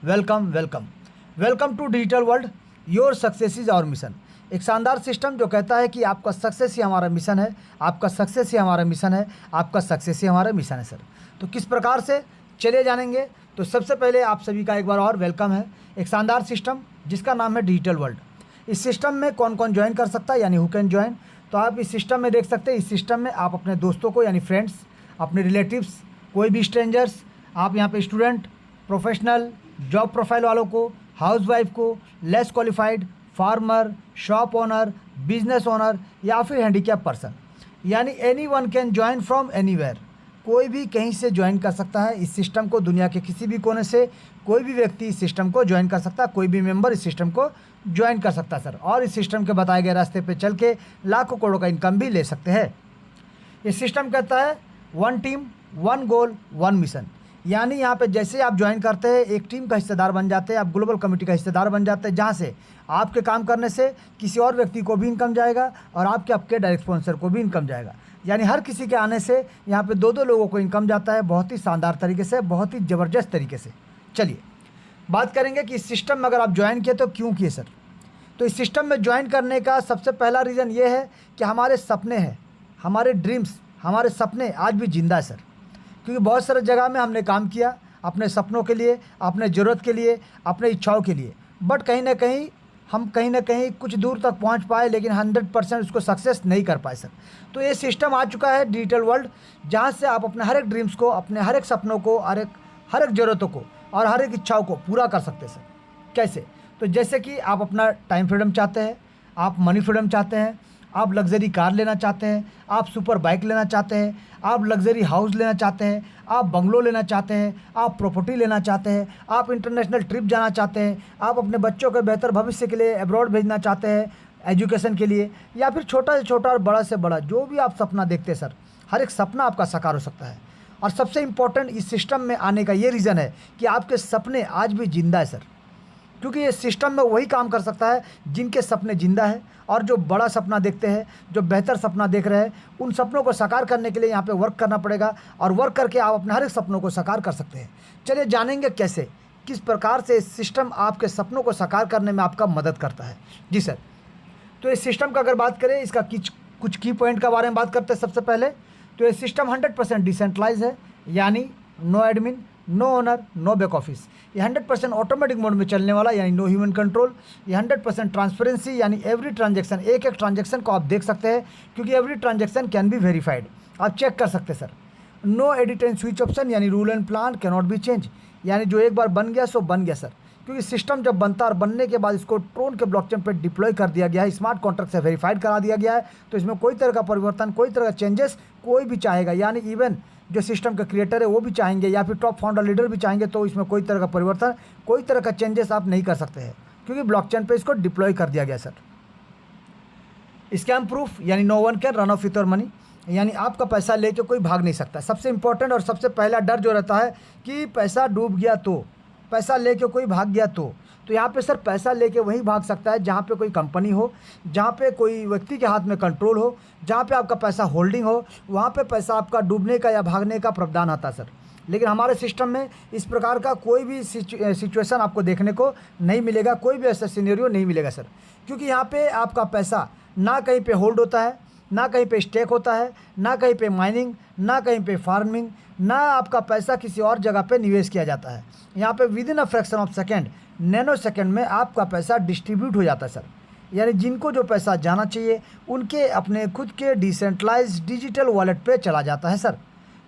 Welcome welcome welcome to digital world. Your success is our mission. एक शानदार system जो कहता है कि आपका सक्सेस ही हमारा मिशन है, आपका सक्सेस ही हमारा मिशन है, आपका सक्सेस ही हमारा मिशन है सर। तो किस प्रकार से चले जानेंगे। तो सबसे पहले आप सभी का एक बार और वेलकम है। एक शानदार सिस्टम जिसका नाम है डिजिटल वर्ल्ड। इस सिस्टम में कौन कौन ज्वाइन कर सकता है, यानी हु कैन ज्वाइन। तो आप इस सिस्टम में देख सकते हैं, इस सिस्टम में आप अपने दोस्तों को यानी फ्रेंड्स, अपने रिलेटिव्स, कोई भी स्ट्रेंजर्स, आप यहाँ पे स्टूडेंट, प्रोफेशनल, जॉब प्रोफाइल वालों को, हाउसवाइफ को, less qualified, farmer, shop owner, business owner या फिर हैंडीकैप पर्सन, यानी any one can join from anywhere. कोई भी कहीं से ज्वाइन कर सकता है इस सिस्टम को। दुनिया के किसी भी कोने से कोई भी व्यक्ति इस सिस्टम को ज्वाइन कर सकता है, कोई भी मेंबर इस सिस्टम को ज्वाइन कर सकता है सर। और इस सिस्टम के बताए गए रास्ते पे चल के लाखों करोड़ों का इनकम भी ले सकते हैं। ये सिस्टम कहता है one team, one goal, one mission. यानी यहाँ पे जैसे आप ज्वाइन करते हैं, एक टीम का हिस्सेदार बन जाते हैं, आप ग्लोबल कमिटी का हिस्सेदार बन जाते हैं, जहाँ से आपके काम करने से किसी और व्यक्ति को भी इनकम जाएगा और आपके डायरेक्ट स्पॉन्सर को भी इनकम जाएगा। यानी हर किसी के आने से यहाँ पे दो लोगों को इनकम जाता है, बहुत ही शानदार तरीके से, बहुत ही ज़बरदस्त तरीके से। चलिए बात करेंगे कि इस सिस्टम में अगर आप ज्वाइन किए तो क्यों किए सर। तो इस सिस्टम में ज्वाइन करने का सबसे पहला रीज़न ये है कि हमारे सपने हैं, हमारे ड्रीम्स, हमारे सपने आज भी जिंदा है सर। क्योंकि बहुत सारे जगह में हमने काम किया अपने सपनों के लिए, अपने ज़रूरत के लिए, अपने इच्छाओं के लिए, बट कहीं ना कहीं कुछ दूर तक पहुंच पाए, लेकिन 100% उसको सक्सेस नहीं कर पाए सर। तो ये सिस्टम आ चुका है डिजिटल वर्ल्ड, जहां से आप अपने हर एक ड्रीम्स को, अपने हर एक सपनों को, हर एक ज़रूरतों को और हर एक इच्छाओं को पूरा कर सकते हैं सर। कैसे? तो जैसे कि आप अपना टाइम फ्रीडम चाहते हैं, आप मनी फ्रीडम चाहते हैं, आप लग्जरी कार लेना चाहते हैं, आप सुपर बाइक लेना चाहते हैं, आप लग्जरी हाउस लेना चाहते हैं, आप बंगलो लेना चाहते हैं, आप प्रॉपर्टी लेना चाहते हैं, आप इंटरनेशनल ट्रिप जाना चाहते हैं, आप अपने बच्चों के बेहतर भविष्य के लिए अब्रॉड भेजना चाहते हैं एजुकेशन के लिए, या फिर छोटा से छोटा और बड़ा से बड़ा जो भी आप सपना देखते हैं सर, हर एक सपना आपका साकार हो सकता है। और सबसे इम्पोर्टेंट इस सिस्टम में आने का ये रीज़न है कि आपके सपने आज भी जिंदा है सर। क्योंकि ये सिस्टम में वही काम कर सकता है जिनके सपने जिंदा है, और जो बड़ा सपना देखते हैं, जो बेहतर सपना देख रहे हैं, उन सपनों को साकार करने के लिए यहाँ पे वर्क करना पड़ेगा, और वर्क करके आप अपने हर एक सपनों को साकार कर सकते हैं। चलिए जानेंगे कैसे, किस प्रकार से इस सिस्टम आपके सपनों को साकार करने में आपका मदद करता है। जी सर, तो इस सिस्टम का अगर बात करें, इसका कुछ की पॉइंट का बारे में बात करते हैं। सबसे पहले तो ये सिस्टम 100% डिसेंट्रलाइज है, यानी no admin, no owner, no back office. ये 100% ऑटोमेटिक मोड में चलने वाला, यानी नो ह्यूमन कंट्रोल। ये 100% ट्रांसपेरेंसी, यानी एवरी ट्रांजैक्शन, एक एक ट्रांजैक्शन को आप देख सकते हैं, क्योंकि every transaction can be verified, आप चेक कर सकते हैं sir. No edit and switch option, यानी rule and plan can not be change, यानी जो एक बार बन गया सो बन गया सर। क्योंकि सिस्टम जब बनता है और बनने के बाद इसको ट्रोन के ब्लॉकचेन पे डिप्लॉय कर दिया गया है, स्मार्ट कॉन्ट्रैक्ट से वेरीफाइड करा दिया गया है, तो इसमें कोई तरह का परिवर्तन, कोई तरह का चेंजेस कोई भी चाहेगा, यानी इवन जो सिस्टम के क्रिएटर है वो भी चाहेंगे, या फिर टॉप फाउंडर लीडर भी चाहेंगे, तो इसमें कोई तरह का परिवर्तन, कोई तरह का चेंजेस आप नहीं कर सकते हैं, क्योंकि ब्लॉकचेन पे इसको डिप्लॉय कर दिया गया सर। स्कैम प्रूफ, यानी no one can run off with your money, यानी आपका पैसा लेके कोई भाग नहीं सकता। सबसे इंपॉर्टेंट और सबसे पहला डर जो रहता है कि पैसा डूब गया तो, पैसा लेके कोई भाग गया तो यहाँ पे सर पैसा लेके वहीं भाग सकता है जहाँ पे कोई कंपनी हो, जहाँ पे कोई व्यक्ति के हाथ में कंट्रोल हो, जहाँ पे आपका पैसा होल्डिंग हो, वहाँ पे पैसा आपका डूबने का या भागने का प्रावधान आता है सर। लेकिन हमारे सिस्टम में इस प्रकार का कोई भी सिचुएशन आपको देखने को नहीं मिलेगा, कोई भी ऐसा सिनेरियो नहीं मिलेगा सर। क्योंकि यहाँ पे आपका पैसा ना कहीं पे होल्ड होता है, ना कहीं पे स्टेक होता है, ना कहीं पे माइनिंग, ना कहीं पे फार्मिंग, ना आपका पैसा किसी और जगह पे निवेश किया जाता है। यहाँ पे with in a fraction of second, nano second में आपका पैसा डिस्ट्रीब्यूट हो जाता है सर। यानी जिनको जो पैसा जाना चाहिए उनके अपने खुद के डिसेंट्रलाइज डिजिटल वॉलेट पे चला जाता है सर।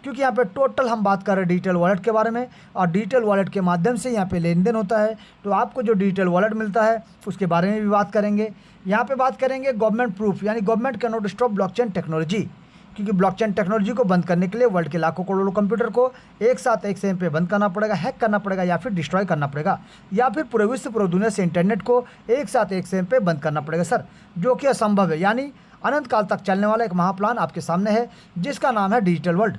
क्योंकि यहाँ पे टोटल हम बात कर रहे हैं डिजिटल वॉलेट के बारे में, और डिजिटल वॉलेट के माध्यम से यहाँ पे लेन देन होता है। तो आपको जो डिजिटल वॉलेट मिलता है उसके बारे में भी बात करेंगे। यहाँ पे बात करेंगे गवर्नमेंट प्रूफ, यानी government can not stop blockchain technology, क्योंकि ब्लॉकचेन टेक्नोलॉजी को बंद करने के लिए वर्ल्ड के लाखों करोड़ों कंप्यूटर को एक साथ एक सेकंड पे बंद करना पड़ेगा, हैक करना पड़ेगा, या फिर डिस्ट्रॉय करना पड़ेगा, या फिर पूरे विश्व, पूरी दुनिया से इंटरनेट को एक साथ एक सेकंड पे बंद करना पड़ेगा सर, जो कि असंभव है। यानी अनंत काल तक चलने वाला एक महाप्लान आपके सामने है, जिसका नाम है डिजिटल वर्ल्ड।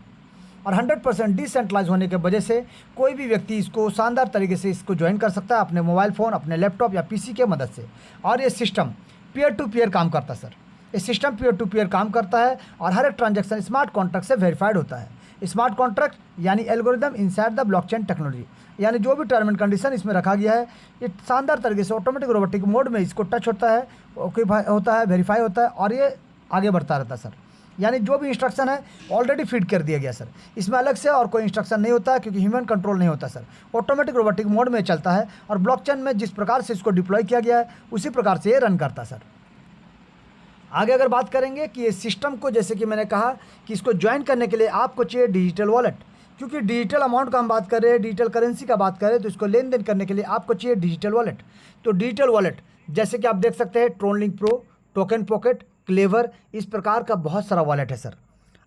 और 100% डिसेंट्रलाइज होने की वजह से कोई भी व्यक्ति इसको शानदार तरीके से इसको ज्वाइन कर सकता है अपने मोबाइल फ़ोन, अपने लैपटॉप या पीसी के मदद से। और ये सिस्टम पीयर टू पीयर काम करता है सर। ये सिस्टम पीयर टू पीयर काम करता है और हर एक ट्रांजैक्शन स्मार्ट कॉन्ट्रैक्ट से वेरीफाइड होता है। स्मार्ट कॉन्ट्रैक्ट यानी algorithm inside the blockchain technology, यानी जो भी टर्म एंड कंडीशन इसमें रखा गया है ये शानदार तरीके से ऑटोमेटिक रोबोटिक मोड में इसको टच होता है, ओके होता है, वेरीफाई होता है और ये आगे बढ़ता रहता है सर। यानी जो भी इंस्ट्रक्शन है ऑलरेडी फीड कर दिया गया सर, इसमें अलग से और कोई इंस्ट्रक्शन नहीं होता क्योंकि ह्यूमन कंट्रोल नहीं होता सर, ऑटोमेटिक रोबोटिक मोड में चलता है और ब्लॉकचेन में जिस प्रकार से इसको डिप्लॉय किया गया है उसी प्रकार से ये रन करता है सर। आगे अगर बात करेंगे कि ये सिस्टम को, जैसे कि मैंने कहा कि इसको ज्वाइन करने के लिए आपको चाहिए डिजिटल वॉलेट, क्योंकि डिजिटल अमाउंट का हम बात कर रहे हैं, डिजिटल करेंसी का बात कर रहे हैं, तो इसको लेन देन करने के लिए आपको चाहिए डिजिटल वॉलेट। तो डिजिटल वॉलेट जैसे कि आप देख सकते हैं Tron link pro, token pocket, clever, इस प्रकार का बहुत सारा वॉलेट है सर।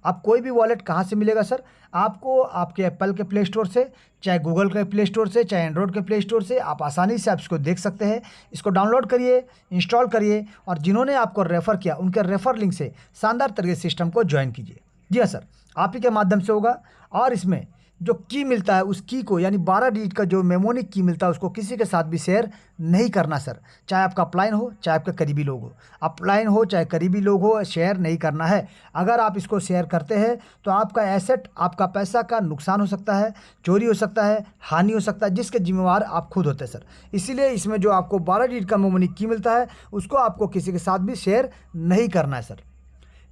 आप कोई भी वॉलेट कहाँ से मिलेगा सर? आपको आपके एप्पल के प्ले स्टोर से, चाहे गूगल के प्ले स्टोर से, चाहे एंड्रॉयड के प्ले स्टोर से आप आसानी से आप इसको देख सकते हैं। इसको डाउनलोड करिए, इंस्टॉल करिए और जिन्होंने आपको रेफ़र किया उनके रेफ़र लिंक से शानदार तरीके से सिस्टम को ज्वाइन कीजिए। जी हाँ सर, आप ही के माध्यम से होगा। और इसमें जो की मिलता है उस की को, यानी 12 डिजिट का जो मेमोनिक की मिलता है उसको किसी के साथ भी शेयर नहीं करना सर, चाहे आपका अपलाइन हो चाहे आपके करीबी लोग हो, अपलाइन हो चाहे करीबी लोग हो, शेयर नहीं करना है। अगर आप इसको शेयर करते हैं तो आपका एसेट, आपका पैसा का नुकसान हो सकता है, चोरी हो सकता है, हानि हो सकता है, जिसके जिम्मेवार आप खुद होते हैं सर। इसीलिए इसमें जो आपको 12 डिजिट का मेमोनिक की मिलता है उसको आपको किसी के साथ भी शेयर नहीं करना है सर।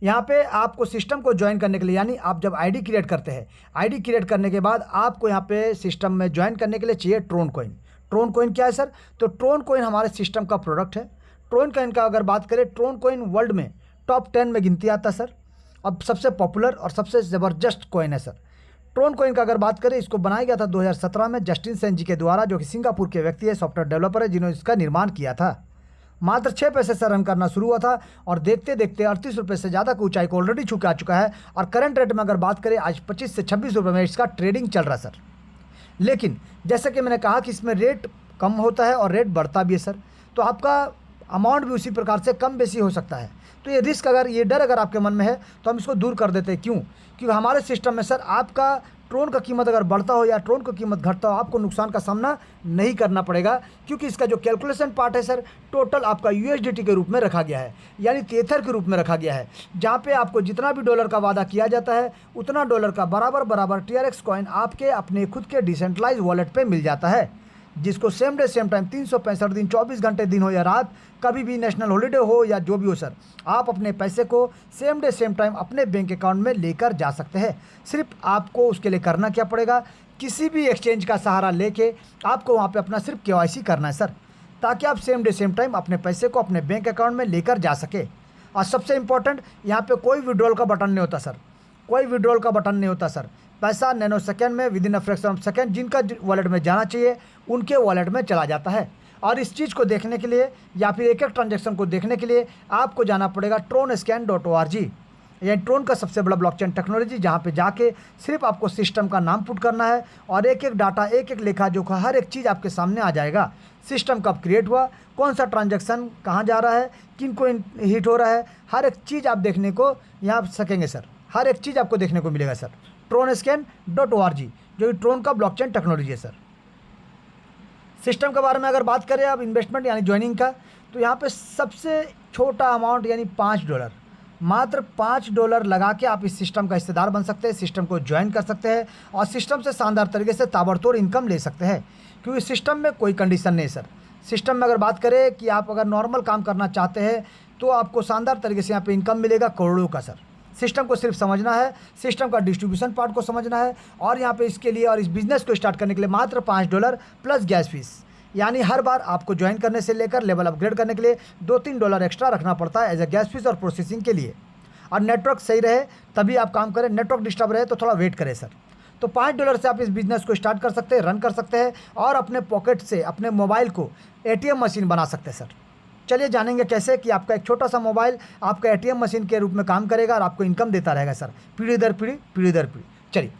यहाँ पे आपको सिस्टम को ज्वाइन करने के लिए, यानी आप जब आईडी क्रिएट करते हैं, आईडी क्रिएट करने के बाद आपको यहाँ पे सिस्टम में ज्वाइन करने के लिए चाहिए ट्रोन कॉइन। ट्रोन कॉइन क्या है सर? तो ट्रोन कॉइन हमारे सिस्टम का प्रोडक्ट है। ट्रोन कॉइन का अगर बात करें, ट्रोन कॉइन वर्ल्ड में टॉप 10 में गिनती आता है सर। अब सबसे पॉपुलर और सबसे ज़बरदस्त कॉइन है सर। ट्रोन कॉइन का अगर बात करें, इसको बनाया गया था 2017 में जस्टिन सेन जी के द्वारा, जो कि सिंगापुर के व्यक्ति है, सॉफ्टवेयर डेवलपर है, जिन्होंने इसका निर्माण किया था। मात्र 6 पैसे से रन करना शुरू हुआ था और देखते देखते 38 रुपये से ज़्यादा की ऊंचाई को ऑलरेडी छू के आ चुका है। और करंट रेट में अगर बात करें, आज 25 से 26 रुपये में इसका ट्रेडिंग चल रहा है सर। लेकिन जैसे कि मैंने कहा कि इसमें रेट कम होता है और रेट बढ़ता भी है सर, तो आपका अमाउंट भी उसी प्रकार से कम बेसी हो सकता है। तो ये रिस्क, अगर ये डर अगर आपके मन में है तो हम इसको दूर कर देते हैं। क्यों? क्योंकि हमारे सिस्टम में सर आपका ट्रोन का कीमत अगर बढ़ता हो या ट्रोन का कीमत घटता हो, आपको नुकसान का सामना नहीं करना पड़ेगा, क्योंकि इसका जो कैलकुलेशन पार्ट है सर, टोटल आपका यूएसडीटी के रूप में रखा गया है, यानी तेथर के रूप में रखा गया है, जहाँ पे आपको जितना भी डॉलर का वादा किया जाता है उतना डॉलर का बराबर TRX कॉइन आपके अपने खुद के डिसेंट्रलाइज वॉलेट पे मिल जाता है, जिसको सेम डे सेम टाइम 365 दिन, 24 घंटे, दिन हो या रात, कभी भी नेशनल हॉलीडे हो या जो भी हो सर, आप अपने पैसे को सेम डे सेम टाइम अपने बैंक अकाउंट में लेकर जा सकते हैं। सिर्फ आपको उसके लिए करना क्या पड़ेगा? किसी भी एक्सचेंज का सहारा लेके आपको वहाँ पे अपना सिर्फ KYC करना है सर, ताकि आप सेम डे सेम टाइम अपने पैसे को अपने बैंक अकाउंट में लेकर जा सके। और सबसे इम्पोर्टेंट, यहाँ पे कोई विड्रॉल का बटन नहीं होता सर, कोई विड्रॉल का बटन नहीं होता सर। पैसा नैनो सेकेंड में, with in a fraction of second, जिनका वॉलेट में जाना चाहिए उनके वॉलेट में चला जाता है। और इस चीज़ को देखने के लिए या फिर एक एक ट्रांजैक्शन को देखने के लिए आपको जाना पड़ेगा tronscan.org, यानी ट्रोन का सबसे बड़ा ब्लॉकचेन टेक्नोलॉजी, जहाँ पे जाके सिर्फ आपको सिस्टम का नाम पुट करना है और एक एक डाटा, एक एक लेखा जोखा, हर एक चीज़ आपके सामने आ जाएगा। सिस्टम कब क्रिएट हुआ, कौन सा ट्रांजैक्शन कहाँ जा रहा है, किन को हिट हो रहा है, हर एक चीज़ आप देखने को यहाँ सकेंगे सर, हर एक चीज़ आपको देखने को मिलेगा सर। tronscan.org जो कि ट्रोन का ब्लॉकचेन टेक्नोलॉजी है सर। सिस्टम के बारे में अगर बात करें आप इन्वेस्टमेंट यानी ज्वाइनिंग का, तो यहाँ पे सबसे छोटा अमाउंट यानी $5, मात्र $5 लगा के आप इस सिस्टम का हिस्सेदार बन सकते हैं, सिस्टम को ज्वाइन कर सकते हैं और सिस्टम से शानदार तरीके से ताबड़तोड़ इनकम ले सकते हैं, क्योंकि सिस्टम में कोई कंडीशन नहीं सर। सिस्टम में अगर बात करें कि आप अगर नॉर्मल काम करना चाहते हैं तो आपको शानदार तरीके से यहाँ पे इनकम मिलेगा करोड़ों का सर। सिस्टम को सिर्फ समझना है, सिस्टम का डिस्ट्रीब्यूशन पार्ट को समझना है, और यहाँ पे इसके लिए और इस बिज़नेस को स्टार्ट करने के लिए मात्र $5 प्लस गैस फीस, यानी हर बार आपको ज्वाइन करने से लेकर लेवल अपग्रेड करने के लिए $2-3 एक्स्ट्रा रखना पड़ता है एज ए गैस फीस और प्रोसेसिंग के लिए। और नेटवर्क सही रहे तभी आप काम करें, नेटवर्क डिस्टर्ब रहे तो थोड़ा वेट करें सर। तो $5 से आप इस बिज़नेस को स्टार्ट कर सकते हैं, रन कर सकते हैं और अपने पॉकेट से अपने मोबाइल को ATM मशीन बना सकते हैं सर। चलिए जानेंगे कैसे कि आपका एक छोटा सा मोबाइल आपका ATM मशीन के रूप में काम करेगा और आपको इनकम देता रहेगा सर, पीढ़ी दर पीढ़ी, पीढ़ी दर पीढ़ी। चलिए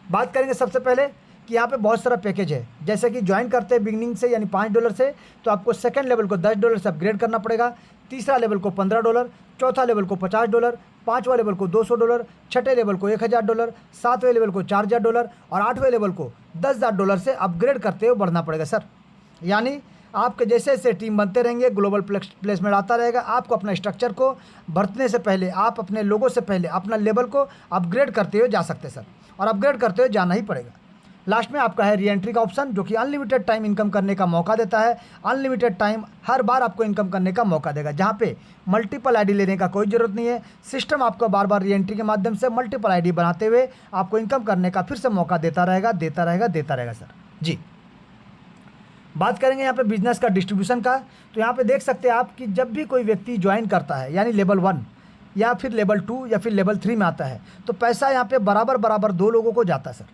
बात करेंगे सबसे पहले कि यहाँ पे बहुत सारा पैकेज है, जैसे कि ज्वाइन करते हैं बिगनिंग से यानी $5 से, तो आपको सेकंड लेवल को $10 से अपग्रेड करना पड़ेगा, तीसरा लेवल को $15, चौथा लेवल को $50, पाँचवा लेवल को $200, छठे लेवल को $1000, सातवें लेवल को $4000 और आठवें लेवल को $10,000 से अपग्रेड करते हुए बढ़ना पड़ेगा सर। यानी आपके जैसे जैसे टीम बनते रहेंगे, ग्लोबल प्लेसमेंट आता रहेगा, आपको अपना स्ट्रक्चर को भरने से पहले, आप अपने लोगों से पहले अपना लेवल को अपग्रेड करते हुए जा सकते हैं सर। और अपग्रेड करते हुए जाना ही पड़ेगा। लास्ट में आपका है री एंट्री का ऑप्शन, जो कि अनलिमिटेड टाइम इनकम करने का मौका देता है। अनलिमिटेड टाइम हर बार आपको इनकम करने का मौका देगा, जहाँ पे मल्टीपल आईडी लेने का कोई ज़रूरत नहीं है। सिस्टम आपको बार बार री एंट्री के माध्यम से मल्टीपल आईडी बनाते हुए आपको इनकम करने का फिर से मौका देता रहेगा सर। जी, बात करेंगे यहाँ पे बिजनेस का डिस्ट्रीब्यूशन का। तो यहाँ पे देख सकते हैं आप कि जब भी कोई व्यक्ति ज्वाइन करता है, यानी लेवल 1 या फिर लेवल 2 या फिर लेवल 3 में आता है, तो पैसा यहाँ पे बराबर 2 लोगों को जाता है सर।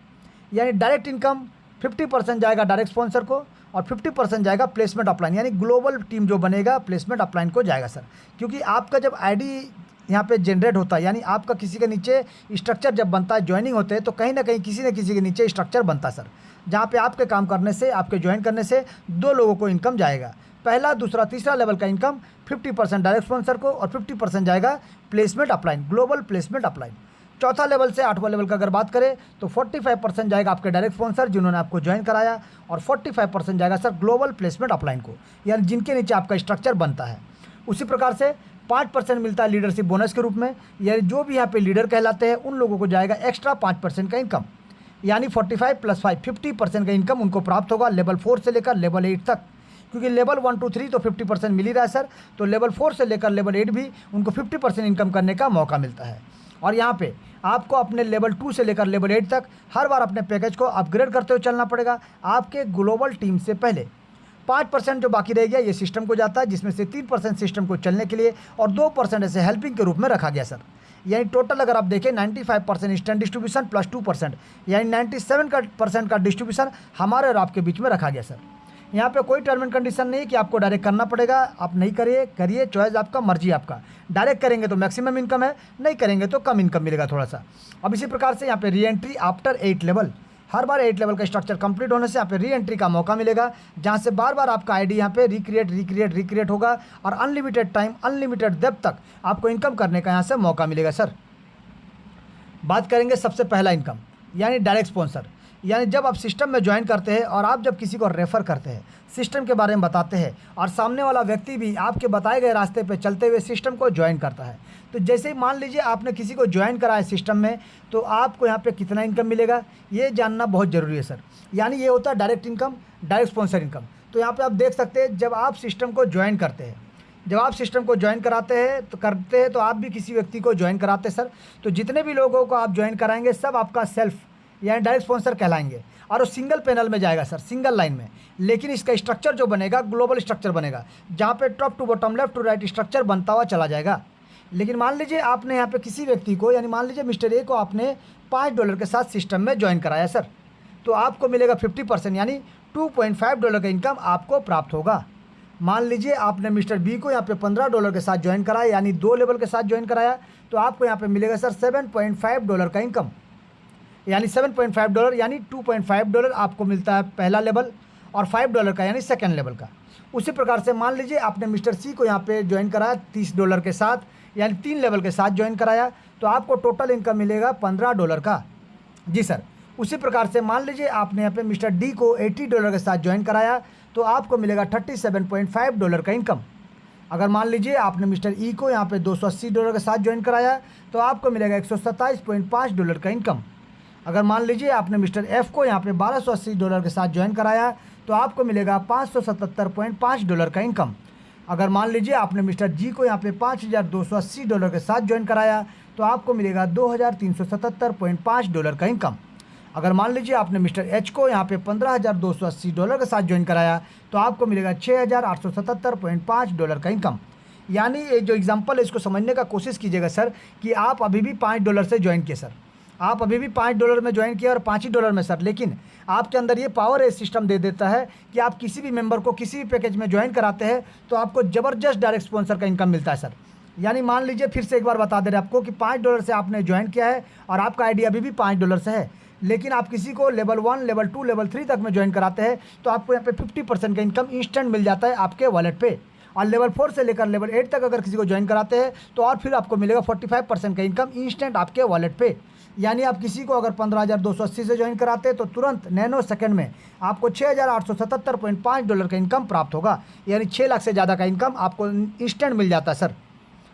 यानी डायरेक्ट इनकम 50% जाएगा डायरेक्ट स्पॉन्सर को और 50% जाएगा प्लेसमेंट अपलाइन, यानी ग्लोबल टीम जो बनेगा प्लेसमेंट अपलाइन को जाएगा सर। क्योंकि आपका जब आईडी यहाँ पे जनरेट होता है, यानी आपका किसी के नीचे स्ट्रक्चर जब बनता है, ज्वाइनिंग होते हैं, तो कहीं ना कहीं किसी न किसी के नीचे स्ट्रक्चर बनता है सर, जहाँ पे आपके काम करने से, आपके ज्वाइन करने से 2 लोगों को इनकम जाएगा। पहला, दूसरा, तीसरा लेवल का इनकम 50% डायरेक्ट स्पॉन्सर को और 50% जाएगा placement upline, global placement upline. चौथा लेवल से 8वां लेवल का अगर बात करें तो 45% जाएगा आपके डायरेक्ट स्पॉन्सर जिन्होंने आपको ज्वाइन कराया, और 45% जाएगा सर ग्लोबल प्लेसमेंट अपलाइन को, यानी जिनके नीचे आपका स्ट्रक्चर बनता है। उसी प्रकार से 5% मिलता है लीडरशिप बोनस के रूप में, यानी जो भी यहाँ पे लीडर कहलाते हैं उन लोगों को जाएगा एक्स्ट्रा 5% का इनकम, यानी 45 + 5 50% का इनकम उनको प्राप्त होगा लेवल 4 से लेकर लेवल 8 तक। क्योंकि लेवल 1, 2, 3 तो 50% मिल ही रहा है सर, तो लेवल 4 से लेकर लेवल 8 भी उनको 50% इनकम करने का मौका मिलता है। और यहाँ पे आपको अपने लेवल 2 से लेकर लेवल 8 तक हर बार अपने पैकेज को अपग्रेड करते हुए चलना पड़ेगा। आपके ग्लोबल टीम से पहले 5% जो बाकी रह गया ये सिस्टम को जाता है, जिसमें से 3% सिस्टम को चलने के लिए और 2% ऐसे हेल्पिंग के रूप में रखा गया सर। यानी टोटल अगर आप देखें 95% इंस्टेंट डिस्ट्रीब्यूशन प्लस 2%, यानी 97% का डिस्ट्रीब्यूशन हमारे और आपके बीच में रखा गया सर। यहाँ पे कोई टर्म एंड कंडीशन नहीं कि आपको डायरेक्ट करना पड़ेगा, आप नहीं करिए, चॉइस आपका, मर्जी आपका। डायरेक्ट करेंगे तो मैक्सिमम इनकम है, नहीं करेंगे तो कम इनकम मिलेगा थोड़ा सा। अब इसी प्रकार से यहाँ पे री एंट्री आफ्टर 8 लेवल, हर बार 8 लेवल का स्ट्रक्चर कंप्लीट होने से यहाँ पे री एंट्री का मौका मिलेगा, जहाँ से बार बार आपका आईडी यहाँ पे रिक्रिएट होगा और अनलिमिटेड टाइम, अनलिमिटेड डेप्थ तक आपको इनकम करने का यहाँ से मौका मिलेगा सर। बात करेंगे सबसे पहला इनकम, यानी डायरेक्ट स्पॉन्सर। यानी जब आप सिस्टम में ज्वाइन करते हैं और आप जब किसी को रेफ़र करते हैं, सिस्टम के बारे में बताते हैं, और सामने वाला व्यक्ति भी आपके बताए गए रास्ते पे चलते हुए सिस्टम को ज्वाइन करता है, तो जैसे ही मान लीजिए आपने किसी को ज्वाइन कराया सिस्टम में, तो आपको यहाँ पे कितना इनकम मिलेगा ये जानना बहुत ज़रूरी है सर। यानी ये होता है direct income, direct sponsor income. तो यहाँ पर आप देख सकते हैं, जब आप सिस्टम को ज्वाइन करते हैं, जब आप सिस्टम को ज्वाइन करते हैं तो आप भी किसी व्यक्ति को ज्वाइन कराते हैं सर। तो जितने भी लोगों को आप ज्वाइन कराएंगे सब आपका सेल्फ यानी डायरेक्ट स्पॉन्सर कहलाएंगे, और वो सिंगल पैनल में जाएगा सर, सिंगल लाइन में। लेकिन इसका स्ट्रक्चर जो बनेगा ग्लोबल स्ट्रक्चर बनेगा, जहाँ पे top to bottom, left to right structure बनता हुआ चला जाएगा। लेकिन मान लीजिए आपने यहाँ पे किसी व्यक्ति को, यानी मान लीजिए मिस्टर ए को आपने $5 के साथ सिस्टम में ज्वाइन कराया सर, तो आपको मिलेगा 50%, यानी $2.5 का इनकम आपको प्राप्त होगा। मान लीजिए आपने मिस्टर बी को यहाँ पे $15 के साथ ज्वाइन कराया, यानी 2 लेवल के साथ ज्वाइन कराया, तो आपको यहाँ पे मिलेगा सर $7.5 का इनकम, यानी $7.5 यानी $2.5 आपको मिलता है पहला लेवल, और $5 का यानी सेकेंड लेवल का। उसी प्रकार से मान लीजिए आपने मिस्टर सी को यहाँ पे ज्वाइन कराया $30 के साथ, यानी 3 लेवल के साथ ज्वाइन कराया, तो आपको टोटल इनकम मिलेगा $15 का। जी सर। उसी प्रकार से मान लीजिए आपने यहाँ पे मिस्टर डी को $80 के साथ ज्वाइन कराया, तो आपको मिलेगा $37.5 का इनकम। अगर मान लीजिए आपने मिस्टर ई को यहाँ पे $280 के साथ ज्वाइन कराया, तो आपको मिलेगा $127.5 का इनकम। अगर मान लीजिए आपने मिस्टर एफ को यहाँ पे $1280 के साथ ज्वाइन कराया, तो आपको मिलेगा $577.5 का इनकम। अगर मान लीजिए आपने मिस्टर जी को यहाँ पे $5280 के साथ ज्वाइन कराया, तो आपको मिलेगा $2377.5 का इनकम। अगर मान लीजिए आपने मिस्टर एच को यहाँ पे $15,280 के साथ ज्वाइन कराया, तो आपको मिलेगा $6,877.5 का इनकम। यानी ये जो एग्जांपल है इसको समझने का कोशिश कीजिएगा सर, कि आप अभी भी $5 से ज्वाइन किए सर, आप अभी भी $5 में ज्वाइन किया और $5 में सर, लेकिन आपके अंदर ये पावर है, सिस्टम दे देता है कि आप किसी भी मेंबर को किसी भी पैकेज में ज्वाइन कराते हैं तो आपको ज़बरदस्त डायरेक्ट स्पॉन्सर का इनकम मिलता है सर। यानी मान लीजिए फिर से एक बार बता दे रहे आपको कि $5 से आपने ज्वाइन किया है और आपका आईडी अभी भी $5 से है, लेकिन आप किसी को लेवल 1, लेवल 2, लेवल 3 तक में ज्वाइन कराते हैं, तो आपको यहाँ पे 50% का इनकम इंस्टेंट मिल जाता है आपके वॉलेट पे। और लेवल 4 से लेकर लेवल 8 तक अगर किसी को ज्वाइन कराते हैं, तो और फिर आपको मिलेगा 45% का इनकम इंस्टेंट आपके वॉलेट पे। यानी आप किसी को अगर 15,280 से ज्वाइन कराते हैं, तो तुरंत नैनो सेकंड में आपको $6,877.5 का इनकम प्राप्त होगा, यानी 6 लाख से ज़्यादा का इनकम आपको इंस्टेंट मिल जाता है सर।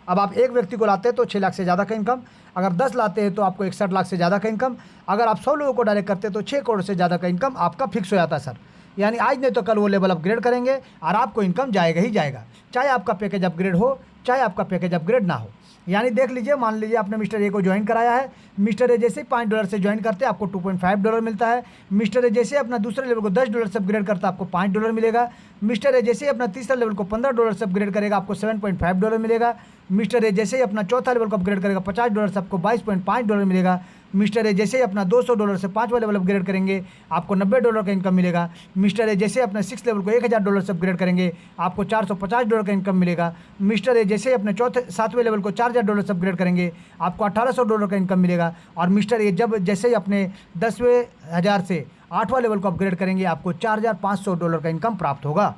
अब आप एक व्यक्ति को लाते हैं तो 6 लाख से ज़्यादा का इनकम, अगर 10 लाते हैं तो आपको 61 लाख से ज़्यादा का इनकम, अगर आप 100 लोगों को डायरेक्ट करते हैं तो 6 करोड़ से ज़्यादा का इनकम आपका फिक्स हो जाता है सर। यानी आज नहीं तो कल वो लेवल अपग्रेड करेंगे और आपको इनकम जाएगा ही जाएगा, चाहे आपका पैकेज अपग्रेड हो चाहे आपका पैकेज अपग्रेड ना हो। यानी देख लीजिए, मान लीजिए आपने मिस्टर ए को ज्वाइन कराया है, मिस्टर ए जैसे $5 से ज्वाइन करते हैं आपको $2.5 मिलता है। मिस्टर ए जैसे अपना दूसरे लेवल को $10 से अपग्रेड करता है आपको $5 मिलेगा। मिस्टर ए जैसे अपना तीसरा लेवल को $15 से अपग्रेड करेगा आपको $7.5 मिलेगा। मिस्टर ए जैसे ही अपना चौथा लेवल को अपग्रेड करेगा $50 से आपको $22.5 मिलेगा। मिस्टर ए जैसे ही अपना $200 से 5वां लेवल अपग्रेड करेंगे आपको $90 का इनकम मिलेगा। मिस्टर ए जैसे अपने 6 लेवल को $1000 से अपग्रेड करेंगे आपको $450 का इनकम मिलेगा। मिस्टर ए जैसे ही अपने 7वें लेवल को $4000 से अपग्रेड करेंगे आपको $1800 का इनकम मिलेगा। और मिस्टर ए जब जैसे ही अपने 10वें हज़ार से 8वां लेवल को अपग्रेड करेंगे आपको $4500 का इनकम प्राप्त होगा।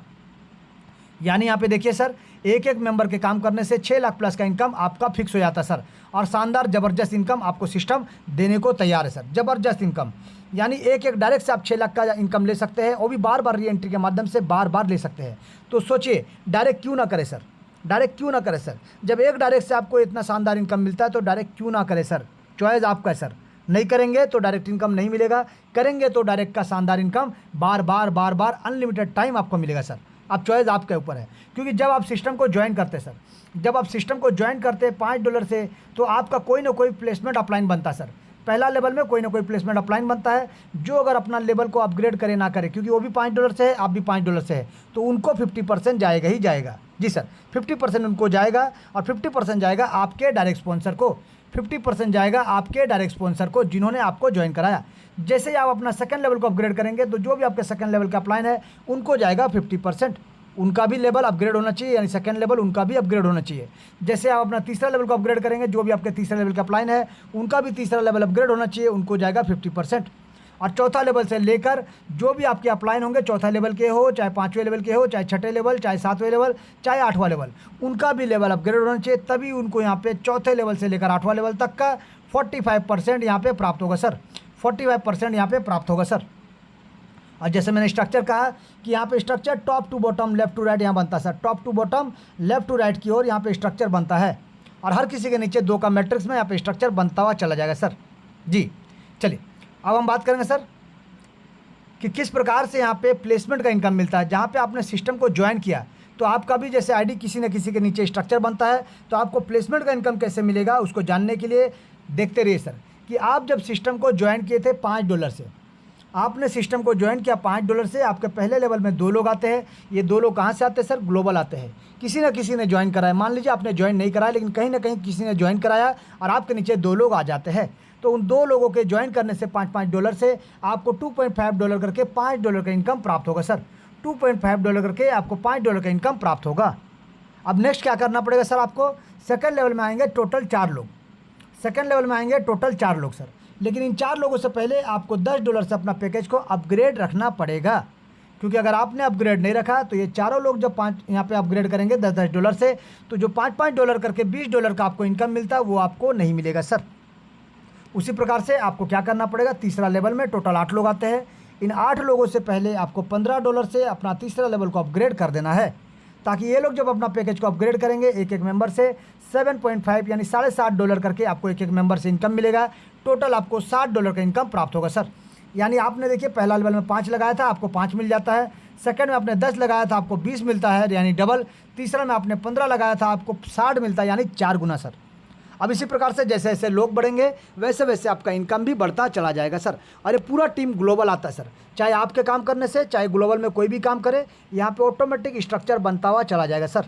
यानी यहाँ पे देखिए सर, एक एक मेंबर के काम करने से 6 लाख प्लस का इनकम आपका फिक्स हो जाता है सर। और शानदार ज़बरदस्त इनकम आपको सिस्टम देने को तैयार है सर, ज़बरदस्त इनकम। यानी एक एक डायरेक्ट से आप 6 लाख का इनकम ले सकते हैं, वो भी बार बार री एंट्री के माध्यम से बार बार ले सकते हैं। तो सोचिए, डायरेक्ट क्यों ना करें सर, डायरेक्ट क्यों ना करें सर। जब एक डायरेक्ट से आपको इतना शानदार इनकम मिलता है तो डायरेक्ट क्यों ना करें सर। चॉइस आपका है सर। नहीं करेंगे तो डायरेक्ट इनकम नहीं मिलेगा, करेंगे तो डायरेक्ट का शानदार इनकम बार बार अनलिमिटेड टाइम आपको मिलेगा सर। अब चॉइस आपके ऊपर है, क्योंकि जब आप सिस्टम को ज्वाइन करते हैं सर, जब आप सिस्टम को ज्वाइन करते हैं $5 से, तो आपका कोई ना कोई प्लेसमेंट अपलाइन बनता है सर। पहला लेवल में कोई ना कोई प्लेसमेंट अपलाइन बनता है, जो अगर अपना लेवल को अपग्रेड करे ना करे, क्योंकि वो भी $5 से है, आप भी $5 से है, तो उनको 50% जाएगा ही जाएगा। जी सर, 50% उनको जाएगा और 50% जाएगा आपके डायरेक्ट स्पॉन्सर को, 50% जाएगा आपके डायरेक्ट स्पॉन्सर को जिन्होंने आपको ज्वाइन कराया। जैसे ही आप अपना सेकंड लेवल को अपग्रेड करेंगे तो जो भी आपके सेकंड लेवल का अपलाइन है उनको जाएगा 50%, उनका भी लेवल अपग्रेड होना चाहिए, यानी सेकंड लेवल उनका भी अपग्रेड होना चाहिए। जैसे आप अपना तीसरा लेवल को अपग्रेड करेंगे, जो भी आपके तीसरा लेवल का अपलाइन है उनका भी तीसरा लेवल अपग्रेड होना चाहिए, उनको जाएगा 50%। और चौथा लेवल से लेकर जो भी आपके अपलाइन होंगे, चौथा लेवल के हो चाहे 5वें लेवल के हो, चाहे 6ठे लेवल, चाहे 7वें लेवल, चाहे 8वां लेवल, उनका भी लेवल अपग्रेड होना चाहिए। तभी उनको यहाँ पे चौथे लेवल से लेकर 8वां लेवल तक का 45% यहाँ पे प्राप्त होगा सर, 45% यहाँ पे प्राप्त होगा सर। और जैसे मैंने स्ट्रक्चर कहा कि यहाँ पे structure top to bottom left to right यहाँ बनता है sir, top to bottom left to right की ओर यहाँ पे स्ट्रक्चर बनता है। और हर किसी के नीचे 2 का मैट्रिक्स में यहाँ पे स्ट्रक्चर बनता हुआ चला जाएगा सर। जी चलिए, अब हम बात करेंगे सर कि किस प्रकार से यहाँ पे प्लेसमेंट का इनकम मिलता है। जहाँ पे आपने सिस्टम को ज्वाइन किया तो आपका भी जैसे आईडी किसी न किसी के नीचे स्ट्रक्चर बनता है, तो आपको प्लेसमेंट का इनकम कैसे मिलेगा उसको जानने के लिए देखते रहिए सर। कि आप जब सिस्टम को ज्वाइन किए थे $5 से, आपने सिस्टम को ज्वाइन किया $5 से, आपके पहले लेवल में 2 लोग आते हैं। ये 2 लोग कहाँ से आते हैं सर? ग्लोबल आते हैं। किसी न किसी ने ज्वाइन कराया, मान लीजिए आपने ज्वाइन नहीं कराया लेकिन कहीं ना कहीं किसी ने ज्वाइन कराया और आपके नीचे 2 लोग आ जाते हैं। तो उन 2 लोगों के ज्वाइन करने से $5 से आपको $2.5 करके $5 का इनकम प्राप्त होगा सर। $2.5 करके आपको $5 का इनकम प्राप्त होगा। अब नेक्स्ट क्या करना पड़ेगा सर आपको? सेकंड लेवल में आएंगे टोटल 4 लोग, सेकंड लेवल में आएंगे टोटल 4 लोग सर। लेकिन इन 4 लोगों से पहले आपको $10 से अपना पैकेज को अपग्रेड रखना पड़ेगा, क्योंकि अगर आपने अपग्रेड नहीं रखा तो ये चारों लोग जब यहाँ पे अपग्रेड करेंगे $10 से, तो जो $5 करके $20 का आपको इनकम मिलता है वो आपको नहीं मिलेगा सर। उसी प्रकार से आपको क्या करना पड़ेगा? तीसरा लेवल में टोटल 8 लोग आते हैं। इन 8 लोगों से पहले आपको $15 से अपना तीसरा लेवल को अपग्रेड कर देना है, ताकि ये लोग जब अपना पैकेज को अपग्रेड करेंगे एक एक मेंबर से 7.5 यानी $7.5 करके आपको एक एक मेंबर से इनकम मिलेगा। टोटल आपको $60 का इनकम प्राप्त होगा सर। यानी आपने देखिए पहला लेवल में 5 लगाया था, आपको 5 मिल जाता है। सेकंड में आपने 10 लगाया था, आपको 20 मिलता है यानी डबल। तीसरा में आपने 15 लगाया था, आपको 60 मिलता है यानी 4 गुना सर। अब इसी प्रकार से जैसे जैसे लोग बढ़ेंगे वैसे वैसे आपका इनकम भी बढ़ता चला जाएगा सर। और ये पूरा टीम ग्लोबल आता है सर, चाहे आपके काम करने से चाहे ग्लोबल में कोई भी काम करे, यहाँ पे ऑटोमेटिक स्ट्रक्चर बनता हुआ चला जाएगा सर।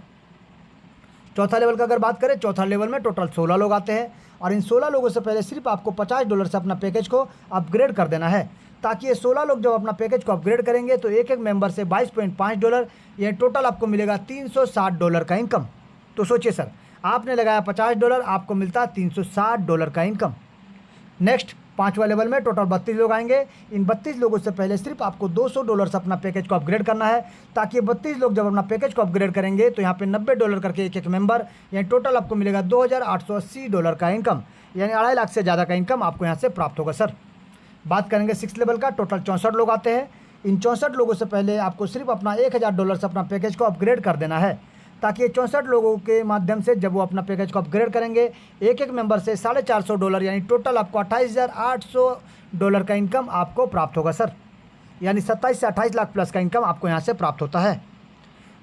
चौथा लेवल का अगर बात करें, चौथा लेवल में टोटल 16 लोग आते हैं और इन 16 लोगों से पहले सिर्फ आपको $50 से अपना पैकेज को अपग्रेड कर देना है, ताकि ये 16 लोग जब अपना पैकेज को अपग्रेड करेंगे तो एक एक मेंबर से $22.5 ये टोटल आपको मिलेगा $360 का इनकम। तो सोचिए सर, आपने लगाया $50, आपको मिलता $360 का इनकम। नेक्स्ट 5वां लेवल में टोटल 32 लोग आएंगे। इन 32 लोगों से पहले सिर्फ आपको $200 से अपना पैकेज को अपग्रेड करना है, ताकि 32 लोग जब अपना पैकेज को अपग्रेड करेंगे तो यहाँ पे $90 करके एक एक मेंबर, यानी टोटल आपको मिलेगा $2,880 का इनकम, यानी 2.5 लाख से ज़्यादा का इनकम आपको यहाँ से प्राप्त होगा सर। बात करेंगे 6 लेवल का, टोटल 64 लोग आते हैं। इन 64 लोगों से पहले आपको सिर्फ अपना $1,000 से अपना पैकेज को अपग्रेड कर देना है, ताकि ये 64 लोगों के माध्यम से जब वो अपना पैकेज को अपग्रेड करेंगे, एक एक मेंबर से $450 यानी टोटल आपको $28,800 का इनकम आपको प्राप्त होगा सर। यानी 27 से 28 लाख प्लस का इनकम आपको यहाँ से प्राप्त होता है।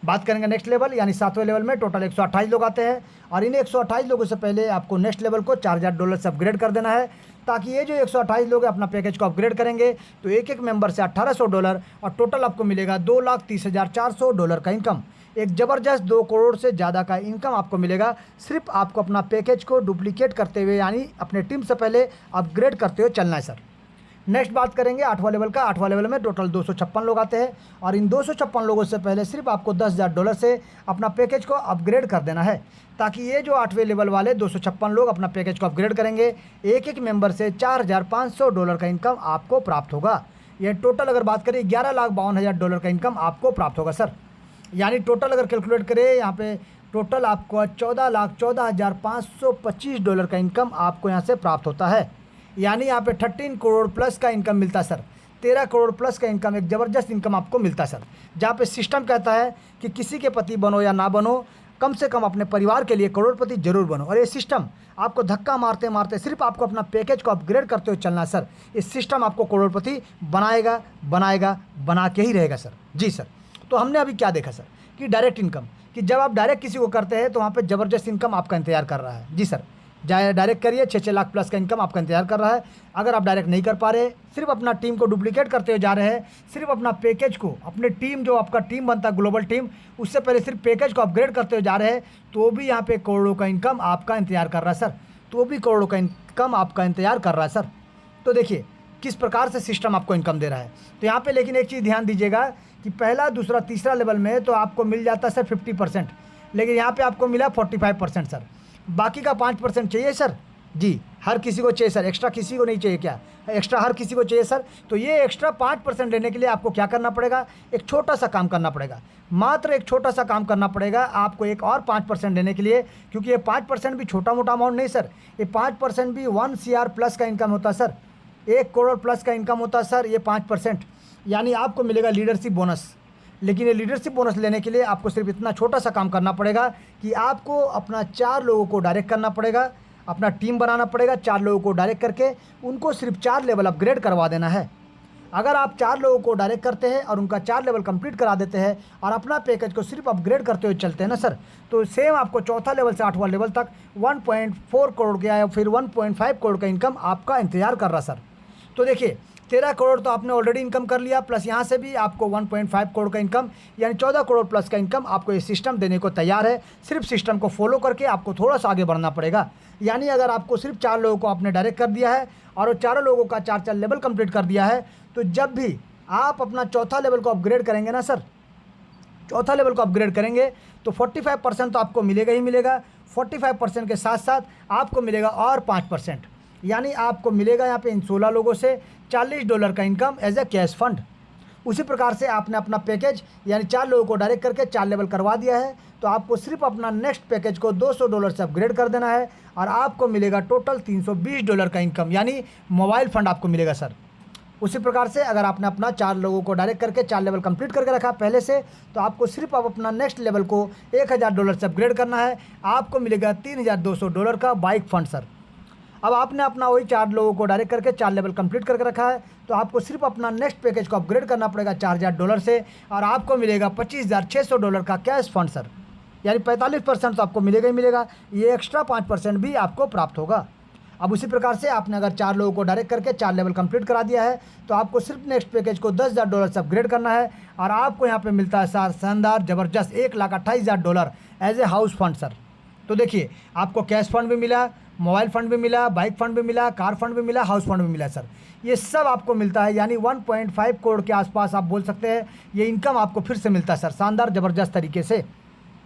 बात करेंगे नेक्स्ट लेवल यानी 7वें लेवल में टोटल 128 लोग आते हैं और इन 128 लोगों से पहले आपको नेक्स्ट लेवल को $4,000 से अपग्रेड कर देना है, ताकि ये जो 128 लोग अपना पैकेज को अपग्रेड करेंगे तो एक एक मेंबर से $1,800 और टोटल आपको मिलेगा $2,30,400 का इनकम। एक ज़बरदस्त 2 करोड़ से ज़्यादा का इनकम आपको मिलेगा, सिर्फ आपको अपना पैकेज को डुप्लीकेट करते हुए यानी अपने टीम से पहले अपग्रेड करते हुए चलना है सर। नेक्स्ट बात करेंगे 8वां लेवल का। 8वां लेवल में टोटल 256 लोग आते हैं और इन 256 लोगों से पहले सिर्फ आपको $10,000 से अपना पैकेज को अपग्रेड कर देना है, ताकि ये जो 8वें लेवल वाले 256 लोग अपना पैकेज को अपग्रेड करेंगे, एक एक मेंबर से $4,500 का इनकम आपको प्राप्त होगा। ये टोटल अगर बात करें $11,52,000 का इनकम आपको प्राप्त होगा सर। यानी टोटल अगर कैलकुलेट करें यहाँ पे टोटल आपको $14,14,525 का इनकम आपको यहाँ से प्राप्त होता है। यानी यहाँ पे 13 करोड़ प्लस का इनकम मिलता है सर। 13 करोड़ प्लस का इनकम, एक ज़बरदस्त इनकम आपको मिलता है सर। जहाँ पे सिस्टम कहता है कि किसी के पति बनो या ना बनो, कम से कम अपने परिवार के लिए करोड़पति जरूर बनो। और ये सिस्टम आपको धक्का मारते मारते सिर्फ आपको अपना पैकेज को अपग्रेड करते हुए चलना है सर। इस सिस्टम आपको करोड़पति बनाएगा बनाएगा बना के ही रहेगा सर। जी सर। तो हमने अभी क्या देखा सर कि डायरेक्ट इनकम, कि जब आप डायरेक्ट किसी को करते हैं तो वहाँ पे ज़बरदस्त इनकम आपका इंतजार कर रहा है। जी सर, डायरेक्ट करिए, 6-6 लाख प्लस का इनकम आपका इंतजार कर रहा है। अगर आप डायरेक्ट नहीं कर पा रहे, सिर्फ अपना टीम को डुप्लीकेट करते हुए जा रहे हैं, सिर्फ अपना पैकेज को, अपने टीम जो आपका टीम बनता है ग्लोबल टीम, उससे पहले सिर्फ पैकेज को अपग्रेड करते हुए जा रहे हैं, तो भी यहाँ पे करोड़ों का इनकम आपका इंतजार कर रहा है सर। तो भी करोड़ों का इनकम आपका इंतजार कर रहा है सर। तो देखिए किस प्रकार से सिस्टम आपको इनकम दे रहा है। तो यहाँ पे लेकिन एक चीज़ ध्यान दीजिएगा कि पहला, दूसरा, तीसरा लेवल में तो आपको मिल जाता है सर 50%, लेकिन यहाँ पे आपको मिला 45% सर। बाकी का 5% चाहिए सर। जी, हर किसी को चाहिए सर, एक्स्ट्रा किसी को नहीं चाहिए। क्या एक्स्ट्रा हर किसी को चाहिए सर। तो ये एक्स्ट्रा 5% लेने के लिए आपको क्या करना पड़ेगा, एक छोटा सा काम करना पड़ेगा, मात्र एक छोटा सा काम करना पड़ेगा आपको एक और 5% लेने के लिए। क्योंकि ये 5% भी छोटा मोटा अमाउंट नहीं सर, ये 5% भी 1 CR प्लस का इनकम होता है सर, 1 करोड़ प्लस का इनकम होता है सर ये 5%। यानी आपको मिलेगा लीडरशिप बोनस। लेकिन ये लीडरशिप बोनस लेने के लिए आपको सिर्फ इतना छोटा सा काम करना पड़ेगा कि आपको अपना 4 लोगों को डायरेक्ट करना पड़ेगा, अपना टीम बनाना पड़ेगा। 4 लोगों को डायरेक्ट करके उनको सिर्फ 4 लेवल अपग्रेड करवा देना है। अगर आप 4 लोगों को डायरेक्ट करते हैं और उनका 4 लेवल कंप्लीट करा देते हैं और अपना पैकेज को सिर्फ अपग्रेड करते हुए चलते हैं ना सर, तो सेम आपको चौथा लेवल से 8वां लेवल तक 1.4 करोड़ का या फिर 1.5 करोड़ का इनकम आपका इंतजार कर रहा सर। तो देखिए 13 करोड़ तो आपने ऑलरेडी इनकम कर लिया, प्लस यहाँ से भी आपको 1.5 करोड़ का इनकम यानी 14 करोड़ प्लस का इनकम आपको ये सिस्टम देने को तैयार है। सिर्फ सिस्टम को फॉलो करके आपको थोड़ा सा आगे बढ़ना पड़ेगा। यानी अगर आपको सिर्फ 4 लोगों को आपने डायरेक्ट कर दिया है और वो 4 लोगों का 4 लेवल कंप्लीट कर दिया है, तो जब भी आप अपना चौथा लेवल को अपग्रेड करेंगे ना सर, चौथा लेवल को अपग्रेड करेंगे तो 45% तो आपको मिलेगा ही मिलेगा। 45% के साथ साथ आपको मिलेगा और 5%, यानी आपको मिलेगा यहाँ पे इन 16 लोगों से $40 का income as a cash fund. उसी प्रकार से आपने अपना पैकेज यानी 4 लोगों को डायरेक्ट करके 4 लेवल करवा दिया है, तो आपको सिर्फ अपना नेक्स्ट पैकेज को $200 से अपग्रेड कर देना है और आपको मिलेगा टोटल $320 का इनकम, यानी मोबाइल फंड आपको मिलेगा सर। उसी प्रकार से अगर आपने अपना 4 लोगों को डायरेक्ट करके 4 लेवल कंप्लीट करके रखा पहले से, तो आपको सिर्फ अब अपना नेक्स्ट लेवल को $1000 से अपग्रेड करना है, आपको मिलेगा $3200 का बाइक फंड सर। अब आपने अपना वही 4 लोगों को डायरेक्ट करके 4 लेवल कंप्लीट करके रखा है, तो आपको सिर्फ अपना नेक्स्ट पैकेज को अपग्रेड करना पड़ेगा $4000 से और आपको मिलेगा $25600 का कैश फंड सर। यानी 45% तो आपको मिलेगा ही मिलेगा, ये एक्स्ट्रा 5% भी आपको प्राप्त होगा। अब उसी प्रकार से आपने अगर 4 लोगों को डायरेक्ट करके 4 लेवल कंप्लीट करा दिया है, तो आपको सिर्फ नेक्स्ट पैकेज को $10000 से अपग्रेड करना है और आपको यहाँ पे मिलता है सर शानदार ज़बरदस्त $1,28,000 as a house fund sir. तो देखिए आपको कैश फंड भी मिला, मोबाइल फंड भी मिला, बाइक फंड भी मिला, कार फंड भी मिला, हाउस फंड भी मिला सर। ये सब आपको मिलता है, यानी 1.5 करोड़ के आसपास आप बोल सकते हैं ये इनकम आपको फिर से मिलता है सर, शानदार ज़बरदस्त तरीके से।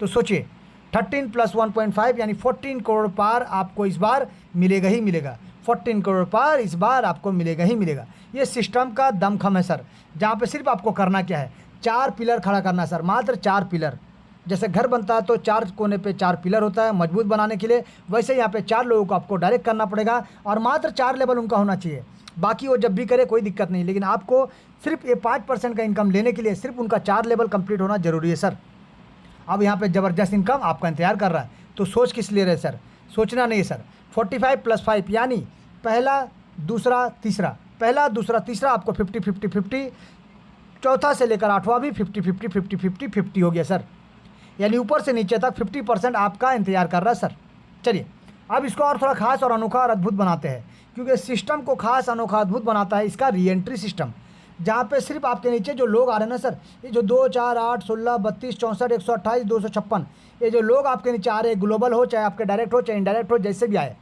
तो सोचिए 13 + 1.5 यानी 14 करोड़ पार आपको इस बार मिलेगा ही मिलेगा। 14 करोड़ पार इस बार आपको मिलेगा ही मिलेगा। ये सिस्टम का दमखम है सर, जहाँ पे सिर्फ आपको करना क्या है, 4 पिलर खड़ा करना सर, मात्र 4 पिलर। जैसे घर बनता है तो 4 कोने पे 4 पिलर होता है मजबूत बनाने के लिए, वैसे यहाँ पे 4 लोगों को आपको डायरेक्ट करना पड़ेगा और मात्र 4 लेवल उनका होना चाहिए। बाकी वो जब भी करे कोई दिक्कत नहीं, लेकिन आपको सिर्फ ये 5% का इनकम लेने के लिए सिर्फ उनका 4 लेवल कंप्लीट होना जरूरी है सर। अब यहाँ पे ज़बरदस्त इनकम आपका इंतजार कर रहा है। तो सोच किस लिए रहे सर, सोचना नहीं है सर। 45 + 5 यानी पहला दूसरा तीसरा, पहला दूसरा तीसरा आपको 50-50-50, चौथा से लेकर आठवां भी 50-50-50-50-50 हो गया सर। यानी ऊपर से नीचे तक 50% आपका इंतजार कर रहा है सर। चलिए अब इसको और थोड़ा खास और अनोखा और अद्भुत बनाते हैं, क्योंकि सिस्टम को खास अनोखा अद्भुत बनाता है इसका रीएंट्री सिस्टम, जहाँ पे सिर्फ आपके नीचे जो लोग आ रहे हैं ना सर, ये जो 2, 4, 8, 16, 32, 64, 128, 256, ये जो लोग आपके नीचे आ रहे हैं, ग्लोबल हो चाहे आपके डायरेक्ट हो चाहे इनडायरेक्ट हो, जैसे भी आए,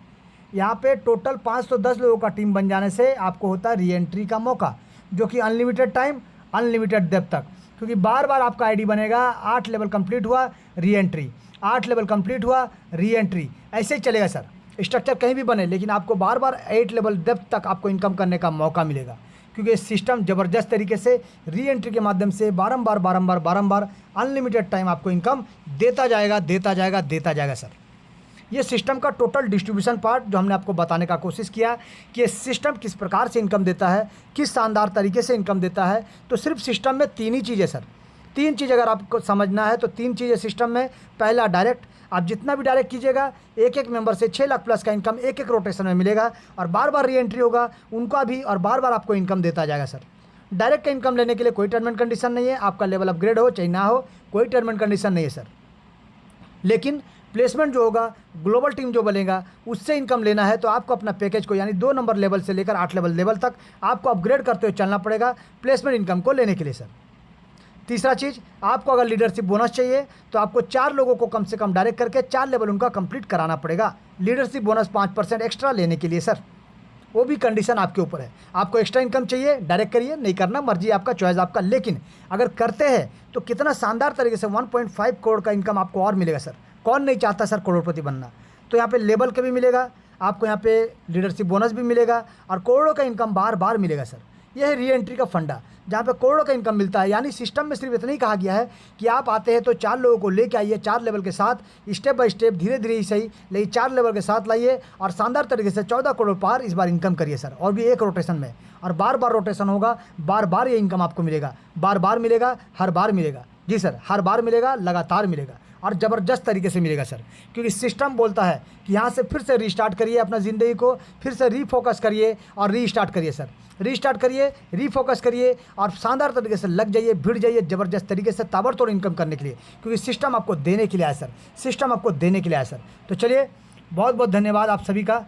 यहाँ पे टोटल 510 लोगों का टीम बन जाने से आपको होता है रीएंट्री का मौका, जो कि अनलिमिटेड टाइम अनलिमिटेड डेप्थ तक, क्योंकि बार बार आपका आईडी बनेगा। 8 लेवल कंप्लीट हुआ रीएंट्री, 8 लेवल कंप्लीट हुआ रीएंट्री, ऐसे ही चलेगा सर। स्ट्रक्चर कहीं भी बने लेकिन आपको बार बार 8 लेवल डेप्थ तक आपको इनकम करने का मौका मिलेगा, क्योंकि सिस्टम ज़बरदस्त तरीके से रीएंट्री के माध्यम से बारंबार बारंबार बारंबार अनलिमिटेड टाइम आपको इनकम देता जाएगा देता जाएगा देता जाएगा सर। ये सिस्टम का टोटल डिस्ट्रीब्यूशन पार्ट जो हमने आपको बताने का कोशिश किया कि ये सिस्टम किस प्रकार से इनकम देता है, किस शानदार तरीके से इनकम देता है। तो सिर्फ सिस्टम में 3 ही चीज़ें सर, 3 चीज़ अगर आपको समझना है तो 3 चीज़ें सिस्टम में। पहला डायरेक्ट, आप जितना भी डायरेक्ट कीजिएगा एक एक मेंबर से 6 लाख प्लस का इनकम एक एक रोटेशन में मिलेगा, और बार बार रीएंट्री होगा उनका भी, और बार बार आपको इनकम देता जाएगा सर। डायरेक्ट का इनकम लेने के लिए कोई टर्म एंड कंडीशन नहीं है, आपका लेवल अपग्रेड हो चाहे ना हो, कोई टर्म एंड कंडीशन नहीं है सर। लेकिन प्लेसमेंट जो होगा, ग्लोबल टीम जो बनेगा, उससे इनकम लेना है तो आपको अपना पैकेज को यानी 2 नंबर लेवल से लेकर 8 लेवल तक आपको अपग्रेड करते हुए चलना पड़ेगा प्लेसमेंट इनकम को लेने के लिए सर। तीसरा चीज़, आपको अगर लीडरशिप बोनस चाहिए तो आपको 4 लोगों को कम से कम डायरेक्ट करके 4 लेवल उनका कंप्लीट कराना पड़ेगा लीडरशिप बोनस 5% एक्स्ट्रा लेने के लिए सर। वो भी कंडीशन आपके ऊपर है। आपको एक्स्ट्रा इनकम चाहिए डायरेक्ट करिए, नहीं करना मर्जी आपका, चॉइस आपका। लेकिन अगर करते हैं तो कितना शानदार तरीके से 1.5 करोड़ का इनकम आपको और मिलेगा सर। कौन नहीं चाहता सर करोड़पति बनना। तो यहाँ पे लेवल का भी मिलेगा आपको, यहाँ पे लीडरशिप बोनस भी मिलेगा, और करोड़ों का इनकम बार बार मिलेगा सर। यह है रीएंट्री का फंडा, जहाँ पे करोड़ों का इनकम मिलता है। यानी सिस्टम में सिर्फ इतना ही कहा गया है कि आप आते हैं तो 4 लोगों को लेके आइए, 4 लेवल के साथ, स्टेप बाय स्टेप धीरे धीरे ही सही, लेकिन 4 लेवल के साथ लाइए और शानदार तरीके से 14 करोड़ पार इस बार इनकम करिए सर, और भी एक रोटेशन में। और बार बार रोटेशन होगा, बार बार ये इनकम आपको मिलेगा, बार बार मिलेगा, हर बार मिलेगा। जी सर, हर बार मिलेगा, लगातार मिलेगा, और ज़बरदस्त तरीके से मिलेगा सर। क्योंकि सिस्टम बोलता है कि यहाँ से फिर से रीस्टार्ट करिए अपना ज़िंदगी को, फिर से रीफोकस करिए और रीस्टार्ट करिए सर। रीस्टार्ट करिए, रीफोकस करिए और शानदार तरीके से लग जाइए, भिड़ जाइए ज़बरदस्त तरीके से ताबड़तोड़ इनकम करने के लिए, क्योंकि सिस्टम आपको देने के लिए आया सर, सिस्टम आपको देने के लिए आया सर। तो चलिए, बहुत बहुत धन्यवाद आप सभी का।